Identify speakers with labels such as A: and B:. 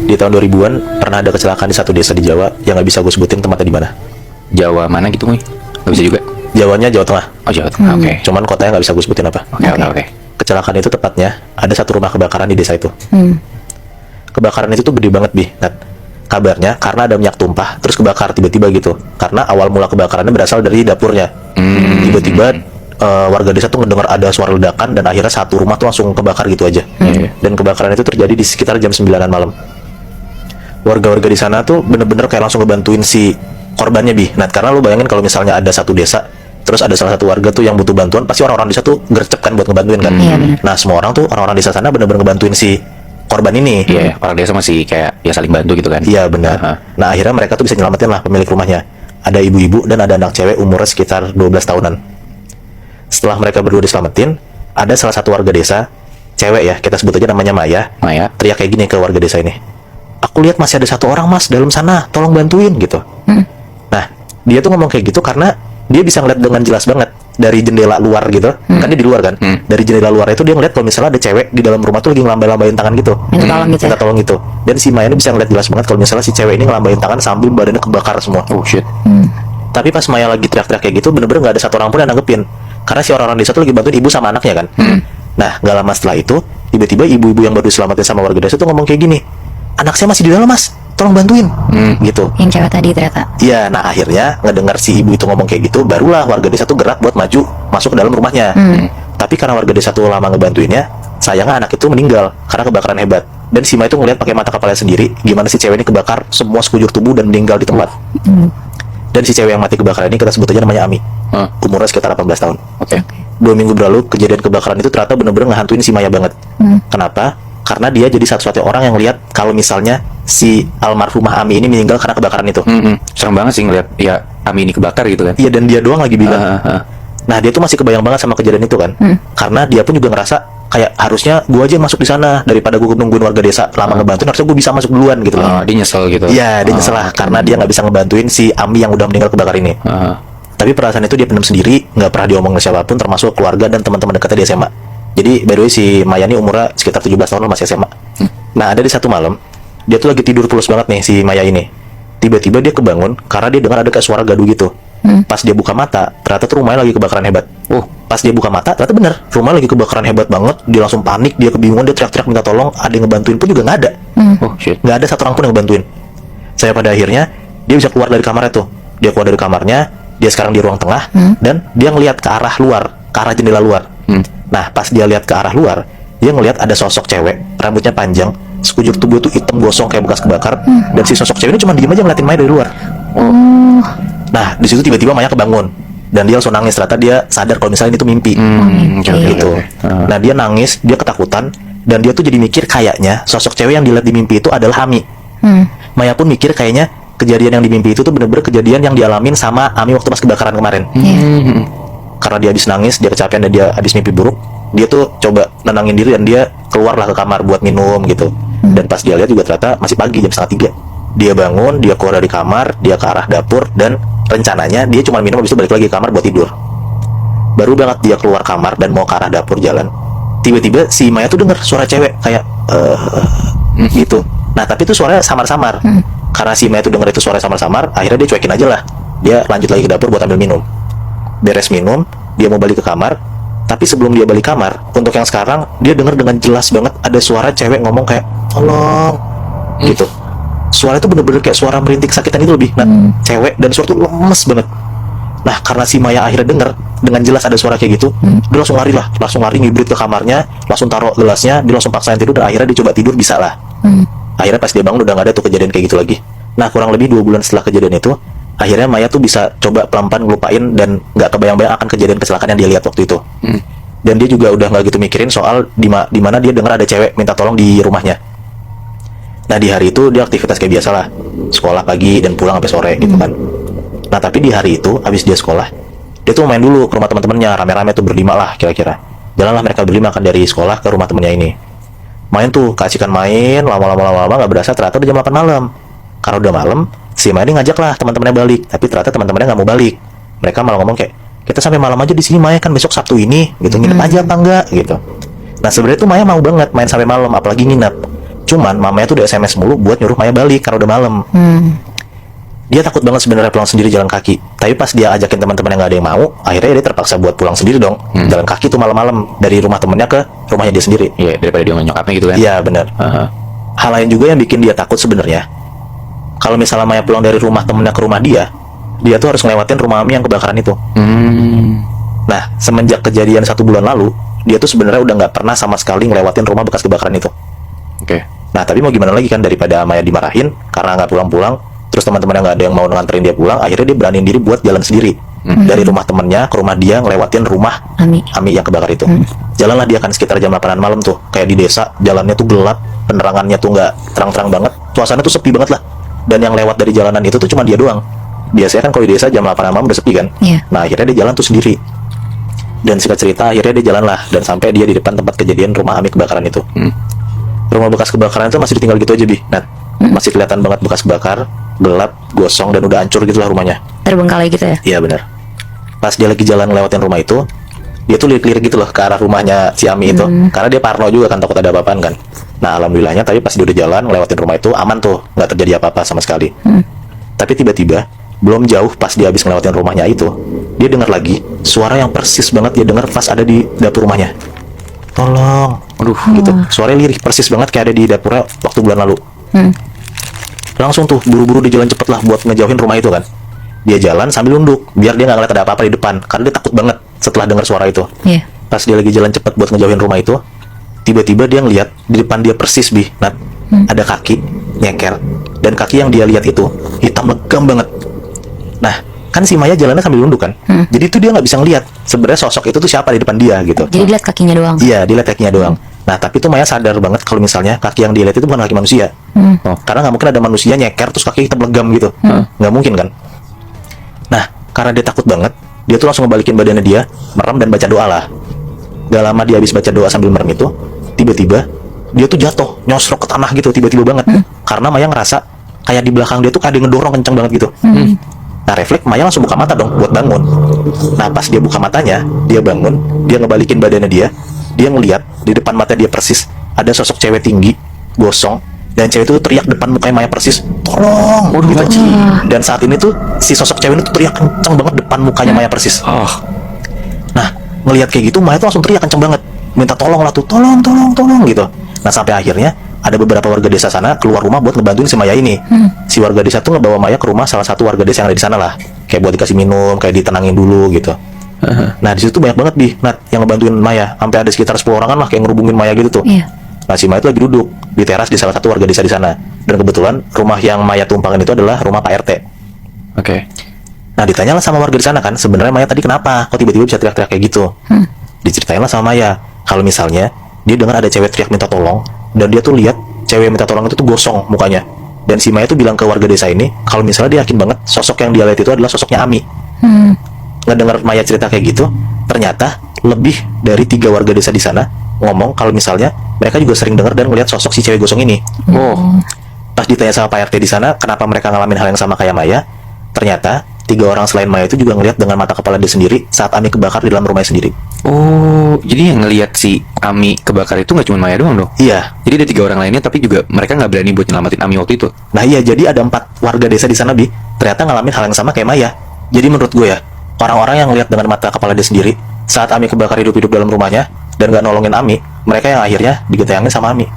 A: di tahun 2000-an pernah ada kecelakaan di satu desa di Jawa yang nggak bisa gue sebutin tempatnya di mana.
B: Jawa mana gitu, Muy? Gak bisa juga.
A: Jawanya Jawa Tengah.
B: Oh, Jawa Tengah. Oke.
A: Cuman kotanya nggak bisa gue sebutin apa.
B: Oke.
A: Kecelakaan itu tepatnya ada satu rumah kebakaran di desa itu. Kebakaran itu tuh gede banget, Bi. Nah, kabarnya karena ada minyak tumpah terus kebakar tiba-tiba gitu. Karena awal mula kebakarannya berasal dari dapurnya. Tiba-tiba warga desa tuh mendengar ada suara ledakan dan akhirnya satu rumah tuh langsung kebakar gitu aja. Dan kebakaran itu terjadi di sekitar jam 9-an malam. Warga-warga di sana tuh bener-bener kayak langsung ngebantuin si korbannya, Bi. Nah, karena lu bayangin kalau misalnya ada satu desa terus ada salah satu warga tuh yang butuh bantuan, pasti orang-orang desa tuh gercep kan buat ngebantuin kan. Nah, semua orang tuh orang-orang desa sana bener-bener ngebantuin si korban ini.
B: Iya, orang desa masih kayak ya saling bantu gitu kan.
A: Iya, benar. Nah, akhirnya mereka tuh bisa nyelamatin lah pemilik rumahnya. Ada ibu-ibu dan ada anak cewek umurnya sekitar 12 tahunan. Setelah mereka berdua diselamatin, ada salah satu warga desa, cewek ya, kita sebut aja namanya Maya, teriak kayak gini ke warga desa ini. Aku lihat masih ada satu orang, Mas, dalam sana, tolong bantuin gitu. Nah, dia tuh ngomong kayak gitu karena dia bisa ngeliat dengan jelas banget dari jendela luar gitu. Kan dia di luar kan. Dari jendela luar itu dia ngeliat kalau misalnya ada cewek di dalam rumah tuh lagi ngelambai-lambain tangan gitu. Minta tolong gitu. Dan si Maya ini bisa ngeliat jelas banget kalau misalnya si cewek ini ngelambain tangan sambil badannya kebakar semua.
B: Oh shit.
A: Tapi pas Maya lagi teriak-teriak kayak gitu, bener-bener nggak ada satu orang pun yang nanggepin. Karena si orang-orang desa tuh lagi bantuin ibu sama anaknya kan. Nah, nggak lama setelah itu, tiba-tiba ibu-ibu yang baru diselamatin sama warga desa tuh ngomong kayak gini, anak saya masih di dalam, Mas, tolong bantuin. Gitu.
C: Yang cewek tadi ternyata.
A: Iya, nah akhirnya ngedengar si ibu itu ngomong kayak gitu, barulah warga desa tuh gerak buat maju masuk ke dalam rumahnya. Tapi karena warga desa tuh lama ngebantuinnya, sayangnya anak itu meninggal karena kebakaran hebat. Dan si Maya itu ngeliat pakai mata kepalanya sendiri gimana si cewek ini kebakar semua sekujur tubuh dan meninggal di tempat. Dan si cewek yang mati kebakaran ini kita sebut aja namanya Ami. Umurnya sekitar 18 tahun.
B: Oke.
A: 2 minggu berlalu kejadian kebakaran itu ternyata bener-bener ngehantuin si Maya banget. Kenapa? Karena dia jadi satu-satunya orang yang lihat kalau misalnya si almarhumah Ami ini meninggal karena kebakaran itu.
B: Serem banget sih ngeliat ya Ami ini kebakar gitu kan.
A: Iya, dan dia doang lagi bilang. Nah, dia tuh masih kebayang banget sama kejadian itu kan. Karena dia pun juga ngerasa kayak harusnya gua aja masuk di sana daripada gua nungguin warga desa lama ngebantuin, harusnya gua bisa masuk duluan gitu loh.
B: Dia nyesel gitu.
A: Iya, dia nyesel lah karena dia nggak bisa ngebantuin si Ami yang udah meninggal kebakar ini. Tapi perasaan itu dia pendam sendiri, nggak pernah diomong ke siapapun termasuk keluarga dan teman-teman dekatnya di SMA. Jadi by the way si Maya ini umurnya sekitar 17 tahun, masih SMA. Nah, ada di satu malam dia tuh lagi tidur pulas banget nih si Maya ini. Tiba-tiba dia kebangun karena dia dengar ada kayak suara gaduh gitu. Pas dia buka mata, ternyata tuh rumahnya lagi kebakaran hebat. Pas dia buka mata, ternyata bener rumahnya lagi kebakaran hebat banget. Dia langsung panik, dia kebingungan, dia teriak-teriak minta tolong. Ada yang ngebantuin pun juga nggak ada. Nggak ada satu orang pun yang ngebantuin. Saya pada akhirnya dia bisa keluar dari kamarnya tuh. Dia keluar dari kamarnya, dia sekarang di ruang tengah dan dia ngelihat ke arah luar, ke arah jendela luar. Nah, pas dia lihat ke arah luar, dia ngelihat ada sosok cewek, rambutnya panjang, sekujur tubuh tuh hitam gosong kayak bekas kebakar, dan si sosok cewek ini cuma diem aja ngeliatin Maya dari luar. Nah, di situ tiba-tiba Maya kebangun dan dia langsung nangis. Ternyata dia sadar kalau misalnya ini tuh mimpi. Gitu. Nah, dia nangis, dia ketakutan, dan dia tuh jadi mikir kayaknya sosok cewek yang dilihat di mimpi itu adalah Ami. Maya pun mikir kayaknya kejadian yang di mimpi itu tuh bener-bener kejadian yang dialamin sama Ami waktu pas kebakaran kemarin. Karena dia habis nangis, dia kecapean dan dia habis mimpi buruk, dia tuh coba nenangin diri dan dia keluarlah ke kamar buat minum gitu. Dan pas dia lihat juga ternyata masih pagi, jam 2:30. Dia bangun, dia keluar dari kamar, dia ke arah dapur, dan rencananya dia cuma minum habis itu balik lagi ke kamar buat tidur. Baru banget dia keluar kamar dan mau ke arah dapur jalan, tiba-tiba si Maya tuh denger suara cewek kayak gitu. Nah, tapi itu suaranya samar-samar. Karena si Maya tuh denger itu suara samar-samar, akhirnya dia cuekin aja lah. Dia lanjut lagi ke dapur buat ambil minum. Beres minum, dia mau balik ke kamar. Tapi sebelum dia balik kamar, untuk yang sekarang dia denger dengan jelas banget ada suara cewek ngomong kayak tolong gitu. Suara itu bener-bener kayak suara merintik sakitan itu lebih. Nah, cewek dan suara tuh lemes banget. Nah, karena si Maya akhirnya denger dengan jelas ada suara kayak gitu, dia langsung lari lah, langsung lari ngibrit ke kamarnya, langsung taruh gelasnya, dia langsung paksain tidur, dan akhirnya dia coba tidur, bisa lah. Akhirnya pas dia bangun udah gak ada tuh kejadian kayak gitu lagi. Nah, kurang lebih 2 bulan setelah kejadian itu, akhirnya Maya tuh bisa coba pelan-pelan ngelupain dan gak kebayang-bayang akan kejadian kecelakaan yang dia lihat waktu itu. Dan dia juga udah gak gitu mikirin soal dimana dia denger ada cewek minta tolong di rumahnya. Nah, di hari itu dia aktivitas kayak biasa lah, sekolah pagi dan pulang sampai sore gitu kan. Nah, tapi di hari itu habis dia sekolah, dia tuh main dulu ke rumah teman-temannya, rame-rame tuh berlima lah kira-kira. Jalanlah mereka berlima kan dari sekolah ke rumah temennya ini. Main tuh, keasikan main, lama-lama gak berasa ternyata udah jam 8 malam. Karena udah malam, si Maya ini ngajak lah teman-temannya balik, tapi ternyata teman-temannya nggak mau balik. Mereka malah ngomong kayak, kita sampai malam aja di sini Maya, kan besok Sabtu ini, gitu, nginep aja apa enggak gitu. Nah, sebenarnya tuh Maya mau banget main sampai malam, apalagi nginep. Cuman mamanya tuh udah SMS mulu buat nyuruh Maya balik karena udah malam. Dia takut banget sebenarnya pulang sendiri jalan kaki. Tapi pas dia ajakin teman-teman yang gak ada yang mau, akhirnya dia terpaksa buat pulang sendiri dong. Jalan kaki tuh malam-malam dari rumah temennya ke rumahnya dia sendiri.
B: Iya, daripada dia nyokapnya gitu kan.
A: Iya benar. Hal lain juga yang bikin dia takut sebenarnya, kalau misalnya Maya pulang dari rumah temennya ke rumah dia tuh harus ngelewatin rumah Ami yang kebakaran itu. Nah, semenjak kejadian 1 bulan lalu, dia tuh sebenarnya udah nggak pernah sama sekali ngelewatin rumah bekas kebakaran itu.
B: Oke.
A: Nah, tapi mau gimana lagi kan, daripada Maya dimarahin karena nggak pulang-pulang, terus teman-teman yang nggak ada yang mau nganterin dia pulang, akhirnya dia beraniin diri buat jalan sendiri dari rumah temennya ke rumah dia, ngelewatin rumah Ami yang kebakar itu. Jalanlah dia kan sekitar jam 8-an malam tuh, kayak di desa, jalannya tuh gelap, penerangannya tuh nggak terang-terang banget, suasana tuh sepi banget lah. Dan yang lewat dari jalanan itu tuh cuma dia doang. Biasanya kan kalau di desa jam 8-an malam udah sepi kan. Nah, akhirnya dia jalan tuh sendiri. Dan singkat cerita, akhirnya dia jalan lah, dan sampai dia di depan tempat kejadian rumah Ami kebakaran itu. Rumah bekas kebakaran itu masih ditinggal gitu aja, Bi. Nah, masih kelihatan banget bekas bakar, gelap, gosong, dan udah hancur gitu lah rumahnya.
C: Terbengkalai gitu ya?
A: Iya benar. Pas dia lagi jalan lewatin rumah itu, dia tuh lirik-lirik gitu loh ke arah rumahnya si Ami itu, karena dia parno juga kan, takut ada apa-apaan kan. Nah, alhamdulillahnya tapi pas dia udah jalan ngelewatin rumah itu aman tuh, nggak terjadi apa-apa sama sekali. Tapi tiba-tiba belum jauh pas dia habis ngelewatin rumahnya itu, dia dengar lagi suara yang persis banget dia dengar pas ada di dapur rumahnya. Tolong, aduh gitu. Suaranya lirih persis banget kayak ada di dapurnya waktu bulan lalu. Langsung tuh buru-buru dia jalan cepet lah buat ngejauhin rumah itu kan. Dia jalan sambil nunduk biar dia nggak ngeliat ada apa-apa di depan, karena dia takut banget setelah dengar suara itu. Pas dia lagi jalan cepet buat ngejauhin rumah itu, tiba-tiba dia ngeliat di depan dia persis, Bi, Nat, ada kaki nyeker, dan kaki yang dia lihat itu hitam legam banget. Nah, kan si Maya jalannya sambil nunduk kan, jadi itu dia nggak bisa ngeliat sebenarnya sosok itu tuh siapa di depan dia gitu.
C: Jadi lihat kakinya doang.
A: Iya, dia lihat kakinya doang. Nah, tapi tuh Maya sadar banget kalau misalnya kaki yang dia lihat itu bukan kaki manusia. Karena nggak mungkin ada manusia nyeker terus kaki hitam legam gitu, nggak mungkin kan. Nah, karena dia takut banget, dia tuh langsung ngebalikin badannya dia, merem dan baca doa lah. Gak lama dia habis baca doa sambil merem itu, tiba-tiba dia tuh jatuh, nyosrok ke tanah gitu, tiba-tiba banget. Karena Maya ngerasa kayak di belakang dia tuh kayak ada yang ngedorong kenceng banget gitu. Nah, refleks Maya langsung buka mata dong buat bangun. Nah, pas dia buka matanya, dia bangun, dia ngebalikin badannya dia ngelihat di depan mata dia persis ada sosok cewek tinggi, gosong, dan cewek itu teriak depan mukanya Maya persis, tolong, gitu. Dan saat ini tuh si sosok cewek itu teriak kenceng banget depan mukanya Maya persis. Nah, ngelihat kayak gitu Maya tuh langsung teriak kenceng banget, minta tolong lah tuh, tolong gitu. Nah, sampai akhirnya ada beberapa warga desa sana keluar rumah buat ngebantuin si Maya ini. Si warga desa tuh ngebawa Maya ke rumah salah satu warga desa yang ada di sana lah, kayak buat dikasih minum, kayak ditenangin dulu gitu. Nah, di situ banyak banget, Bi, Nat, yang ngebantuin Maya, sampai ada sekitar 10 orangan lah kayak ngerubungin Maya gitu tuh. Nah, si Maya tuh lagi duduk di teras di salah satu warga desa di sana, dan kebetulan rumah yang Maya tumpangin itu adalah rumah Pak RT. Nah, ditanyalah sama warga di sana kan, sebenarnya Maya tadi kenapa kok tiba-tiba bisa teriak-teriak kayak gitu. Diceritain lah sama Maya kalau misalnya dia dengar ada cewek teriak minta tolong, dan dia tuh lihat cewek minta tolong itu tuh gosong mukanya. Dan si Maya tuh bilang ke warga desa ini kalau misalnya dia yakin banget sosok yang dia lihat itu adalah sosoknya Ami. Ngedengar Maya cerita kayak gitu, ternyata lebih dari 3 warga desa di sana ngomong kalau misalnya mereka juga sering dengar dan ngelihat sosok si cewek gosong ini. Pas ditanya sama Pak RT di sana kenapa mereka ngalamin hal yang sama kayak Maya, ternyata 3 orang selain Maya itu juga ngelihat dengan mata kepala dia sendiri saat Ami kebakar di dalam rumahnya sendiri.
B: Oh, jadi yang ngelihat si Ami kebakar itu nggak cuma Maya doang dong?
A: Iya.
B: Jadi ada 3 orang lainnya, tapi juga mereka nggak berani buat nyelamatin Ami waktu itu.
A: Nah iya, jadi ada 4 warga desa di sana, Bi, ternyata ngalamin hal yang sama kayak Maya. Jadi menurut gue ya, orang-orang yang ngelihat dengan mata kepala dia sendiri saat Ami kebakar hidup-hidup dalam rumahnya dan nggak nolongin Ami, mereka yang akhirnya digetayangin sama Ami.